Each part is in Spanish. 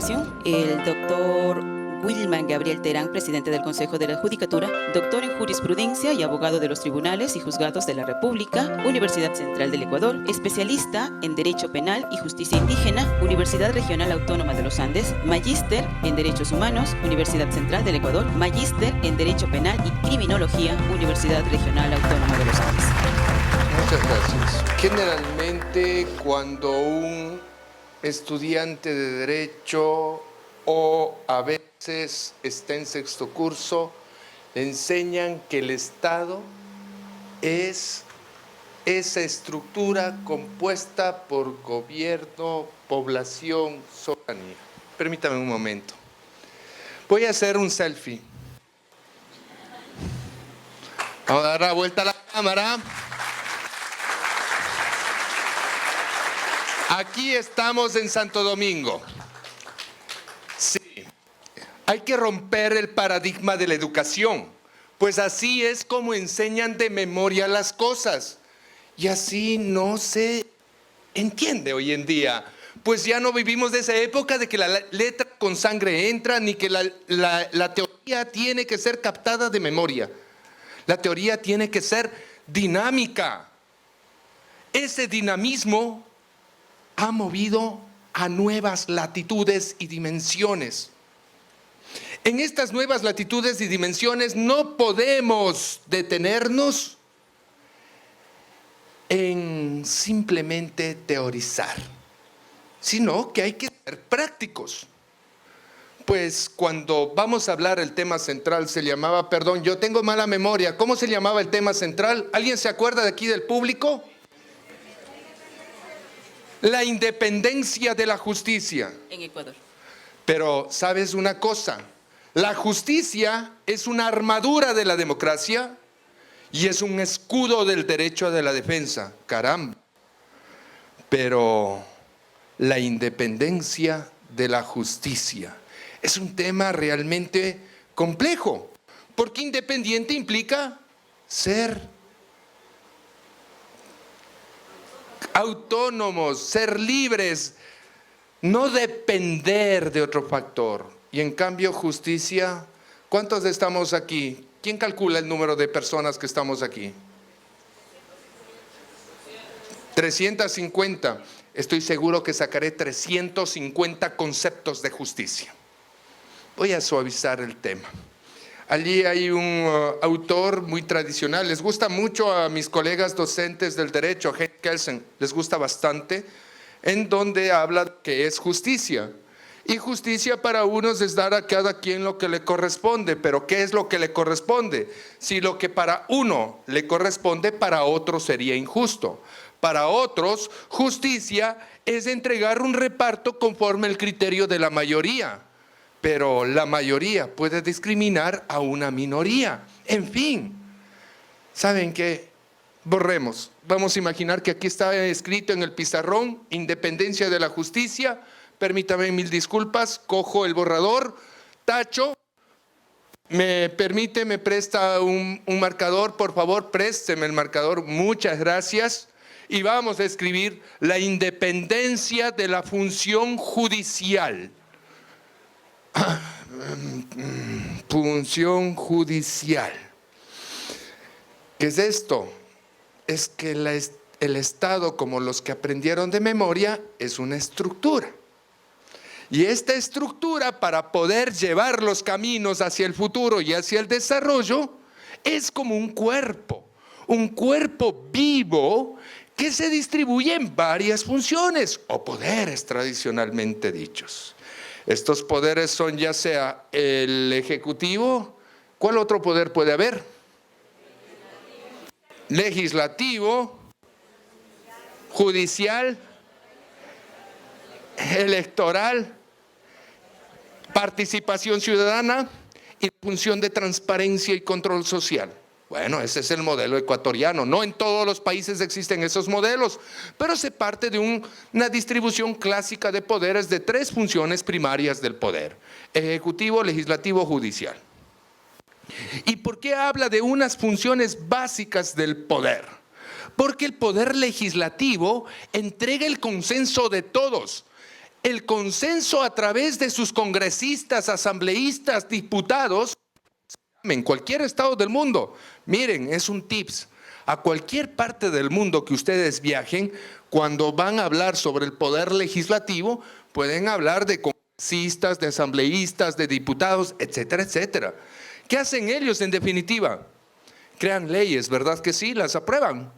Educación, el doctor Wilman Gabriel Terán, presidente del Consejo de la Judicatura, doctor en Jurisprudencia y abogado de los tribunales y juzgados de la República, Universidad Central del Ecuador, especialista en Derecho Penal y Justicia Indígena, Universidad Regional Autónoma de los Andes, magíster en Derechos Humanos, Universidad Central del Ecuador, magíster en Derecho Penal y Criminología, Universidad Regional Autónoma de los Andes. Muchas gracias. Generalmente, cuando un estudiante de Derecho o a veces está en sexto curso, le enseñan que el Estado es esa estructura compuesta por gobierno, población, soberanía. Permítame un momento. Voy a hacer un selfie. Vamos a dar la vuelta a la cámara. Aquí estamos en Santo Domingo. Sí, hay que romper el paradigma de la educación, pues así es como enseñan de memoria las cosas. Y así no se entiende hoy en día. Pues ya no vivimos de esa época de que la letra con sangre entra, ni que la teoría tiene que ser captada de memoria. La teoría tiene que ser dinámica. Ese dinamismo ha movido a nuevas latitudes y dimensiones. En estas nuevas latitudes y dimensiones no podemos detenernos en simplemente teorizar, sino que hay que ser prácticos. Pues cuando vamos a hablar el tema central se llamaba, perdón, yo tengo mala memoria, ¿cómo se llamaba el tema central? ¿Alguien se acuerda de aquí del público? La independencia de la justicia. En Ecuador. Pero, ¿sabes una cosa? La justicia es una armadura de la democracia y es un escudo del derecho de la defensa. Caramba. Pero la independencia de la justicia es un tema realmente complejo, porque independiente implica ser autónomos, ser libres, no depender de otro factor. Y en cambio justicia, ¿cuántos estamos aquí? ¿Quién calcula el número de personas que estamos aquí? 350. Estoy seguro que sacaré 350 conceptos de justicia. Voy a suavizar el tema. Allí hay un autor muy tradicional, les gusta mucho a mis colegas docentes del derecho, Henry Kelsen, les gusta bastante, en donde habla que es justicia. Y justicia para unos es dar a cada quien lo que le corresponde, pero ¿qué es lo que le corresponde? Si lo que para uno le corresponde, para otro sería injusto. Para otros, justicia es entregar un reparto conforme al criterio de la mayoría. Pero la mayoría puede discriminar a una minoría. En fin, ¿saben qué? Borremos. Vamos a imaginar que aquí está escrito en el pizarrón, independencia de la justicia. Permítame mil disculpas, cojo el borrador, tacho. ¿Me permite, me presta un marcador? Por favor, présteme el marcador. Muchas gracias. Y vamos a escribir la independencia de la función judicial. Función judicial. ¿Qué es esto? Es que el Estado, como los que aprendieron de memoria, es una estructura. Y esta estructura, para poder llevar los caminos hacia el futuro y hacia el desarrollo, es como un cuerpo vivo que se distribuye en varias funciones o poderes tradicionalmente dichos. Estos poderes son ya sea el ejecutivo, ¿cuál otro poder puede haber? Legislativo, judicial, electoral, participación ciudadana y función de transparencia y control social. Bueno, ese es el modelo ecuatoriano. No en todos los países existen esos modelos, pero se parte de una distribución clásica de poderes de 3 funciones primarias del poder: ejecutivo, legislativo, judicial. ¿Y por qué habla de unas funciones básicas del poder? Porque el poder legislativo entrega el consenso de todos. el consenso a través de sus congresistas, asambleístas, diputados, en cualquier estado del mundo. Miren, es un tips. A cualquier parte del mundo que ustedes viajen, cuando van a hablar sobre el poder legislativo, pueden hablar de congresistas, de asambleístas, de diputados, etcétera, etcétera. ¿Qué hacen ellos en definitiva? Crean leyes, ¿verdad que sí? Las aprueban.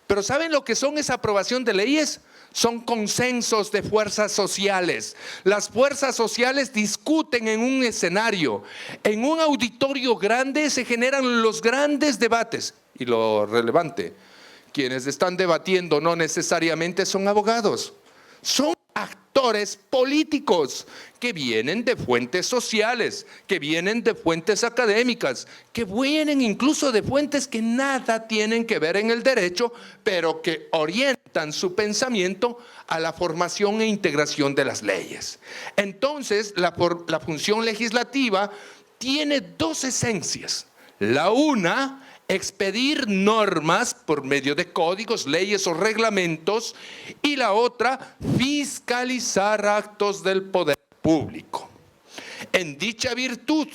Pero ¿saben lo que son esa aprobación de leyes? Son consensos de fuerzas sociales. Las fuerzas sociales discuten en un escenario. En un auditorio grande se generan los grandes debates. Y lo relevante, quienes están debatiendo no necesariamente son abogados. Son actores políticos que vienen de fuentes sociales, que vienen de fuentes académicas, que vienen incluso de fuentes que nada tienen que ver en el derecho, pero que orientan su pensamiento a la formación e integración de las leyes. Entonces, la función legislativa tiene dos esencias. La una, expedir normas por medio de códigos, leyes o reglamentos, y la otra, fiscalizar actos del poder público. En dicha virtud,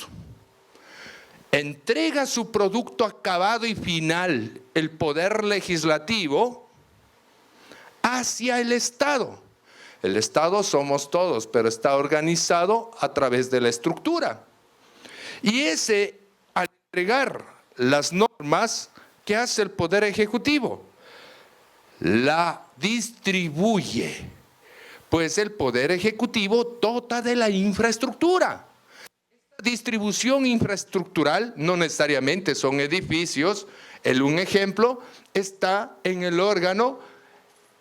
entrega su producto acabado y final el poder legislativo hacia el Estado. El Estado somos todos, pero está organizado a través de la estructura. Y ese, al entregar las normas, ¿qué hace el Poder Ejecutivo? La distribuye, pues el Poder Ejecutivo dota de la infraestructura. Esta distribución infraestructural no necesariamente son edificios. Un ejemplo está en el órgano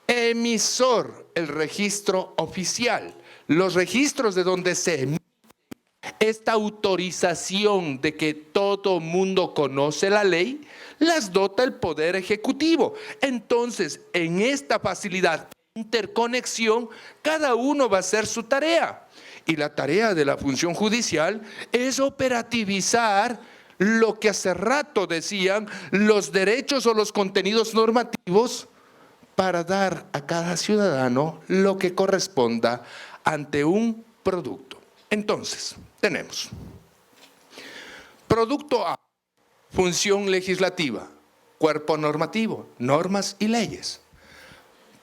emisor, el registro oficial. Los registros de donde se emite esta autorización de que todo mundo conoce la ley, las dota el Poder Ejecutivo. Entonces, en esta facilidad de interconexión, cada uno va a hacer su tarea. Y la tarea de la función judicial es operativizar lo que hace rato decían, los derechos o los contenidos normativos para dar a cada ciudadano lo que corresponda ante un producto. Entonces, tenemos producto A, función legislativa, cuerpo normativo, normas y leyes.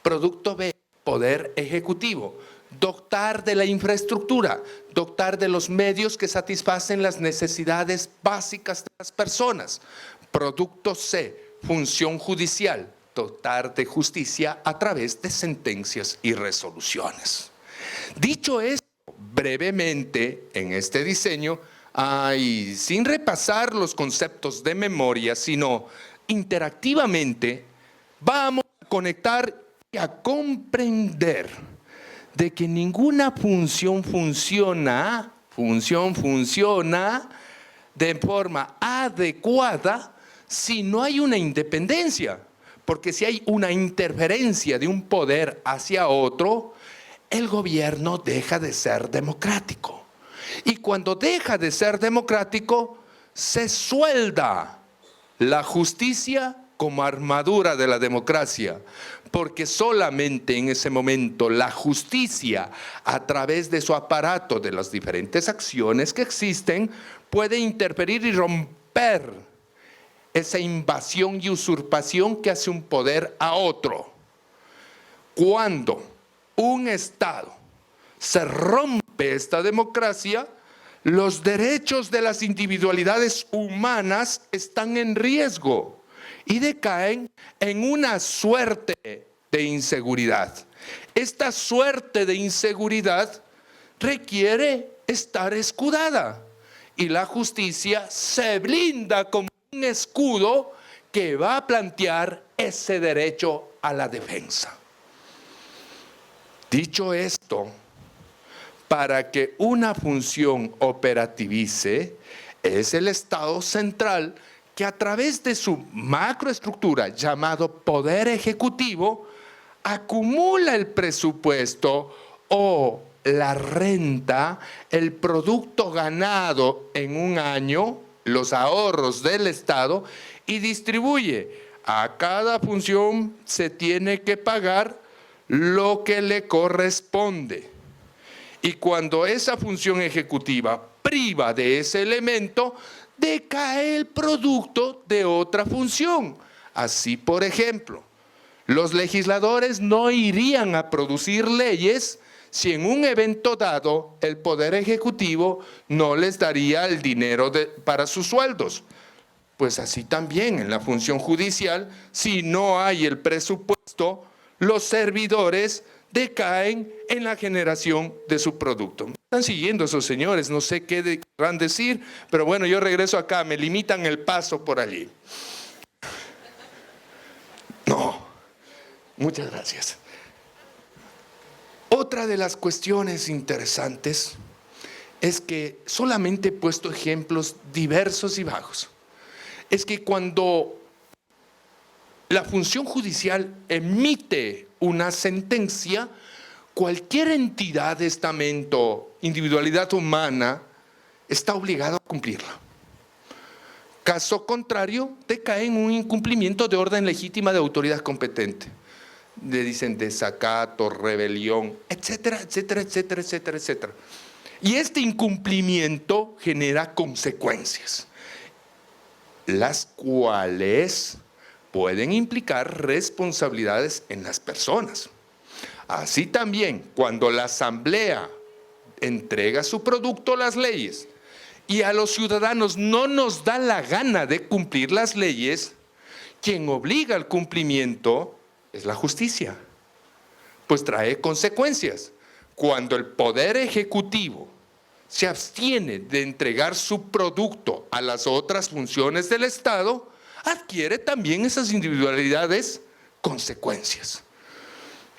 Producto B, poder ejecutivo, dotar de la infraestructura, dotar de los medios que satisfacen las necesidades básicas de las personas. Producto C, función judicial, dotar de justicia a través de sentencias y resoluciones. Dicho esto, brevemente en este diseño, sin repasar los conceptos de memoria, sino interactivamente, vamos a conectar y a comprender de que ninguna función funciona de forma adecuada si no hay una independencia. Porque si hay una interferencia de un poder hacia otro, el gobierno deja de ser democrático. Y cuando deja de ser democrático, se suelda la justicia como armadura de la democracia. Porque solamente en ese momento la justicia, a través de su aparato, de las diferentes acciones que existen, puede interferir y romper esa invasión y usurpación que hace un poder a otro. Cuando un Estado se rompe esta democracia, los derechos de las individualidades humanas están en riesgo y decaen en una suerte de inseguridad. Esta suerte de inseguridad requiere estar escudada y la justicia se blinda como un escudo que va a plantear ese derecho a la defensa. Dicho esto, para que una función operativice, es el Estado central que a través de su macroestructura llamado Poder Ejecutivo, acumula el presupuesto o la renta, el producto ganado en un año, los ahorros del Estado, y distribuye. A cada función se tiene que pagar lo que le corresponde. Y cuando esa función ejecutiva priva de ese elemento, decae el producto de otra función. Así, por ejemplo, los legisladores no irían a producir leyes si en un evento dado el Poder Ejecutivo no les daría el dinero para sus sueldos. Pues así también en la función judicial, si no hay el presupuesto, los servidores decaen en la generación de su producto. Están siguiendo esos señores, no sé qué querrán decir, pero bueno, yo regreso acá, me limitan el paso por allí. No, muchas gracias. Otra de las cuestiones interesantes es que solamente he puesto ejemplos diversos y vagos. Es que cuando la función judicial emite una sentencia, cualquier entidad, estamento, individualidad humana, está obligado a cumplirla. Caso contrario, decae en un incumplimiento de orden legítima de autoridad competente. Le dicen desacato, rebelión, etcétera, etcétera, etcétera, etcétera, etcétera. Y este incumplimiento genera consecuencias, las cuales pueden implicar responsabilidades en las personas. Así también, cuando la Asamblea entrega su producto, las leyes, y a los ciudadanos no nos da la gana de cumplir las leyes, quien obliga al cumplimiento es la justicia, pues trae consecuencias. Cuando el Poder Ejecutivo se abstiene de entregar su producto a las otras funciones del Estado, adquiere también esas individualidades consecuencias.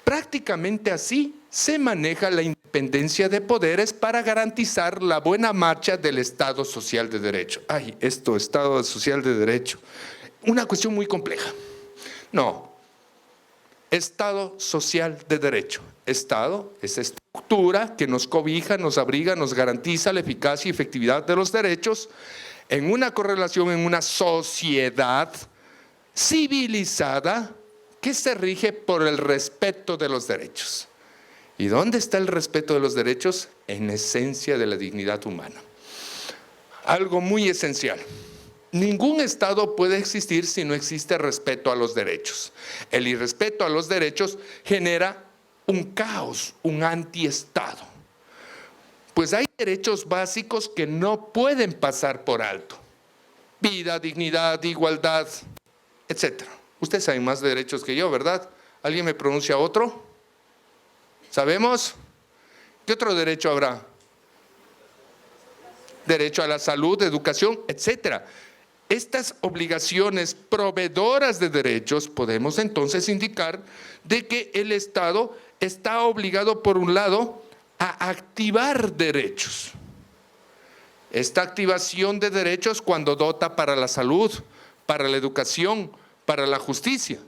Prácticamente así se maneja la independencia de poderes para garantizar la buena marcha del Estado Social de Derecho. Ay, esto, Estado Social de Derecho, una cuestión muy compleja. No, Estado Social de Derecho. Estado es estructura que nos cobija, nos abriga, nos garantiza la eficacia y efectividad de los derechos en una correlación en una sociedad civilizada que se rige por el respeto de los derechos. ¿Y dónde está el respeto de los derechos? En esencia de la dignidad humana. Algo muy esencial. Ningún Estado puede existir si no existe respeto a los derechos. El irrespeto a los derechos genera un caos, un antiestado. Pues hay derechos básicos que no pueden pasar por alto. Vida, dignidad, igualdad, etc. Ustedes saben más de derechos que yo, ¿verdad? ¿Alguien me pronuncia otro? ¿Sabemos? ¿Qué otro derecho habrá? Derecho a la salud, educación, etc. Estas obligaciones proveedoras de derechos, podemos entonces indicar de que el Estado está obligado, por un lado, a activar derechos. Esta activación de derechos cuando dota para la salud, para la educación, para la justicia.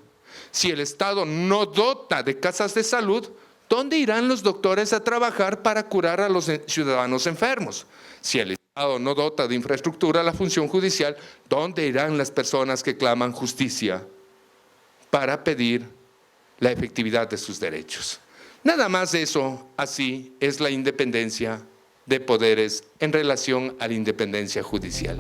Si el Estado no dota de casas de salud, ¿dónde irán los doctores a trabajar para curar a los ciudadanos enfermos? Si el Estado no dota de infraestructura la función judicial, ¿dónde irán las personas que claman justicia para pedir la efectividad de sus derechos? Nada más de eso, así es la independencia de poderes en relación a la independencia judicial.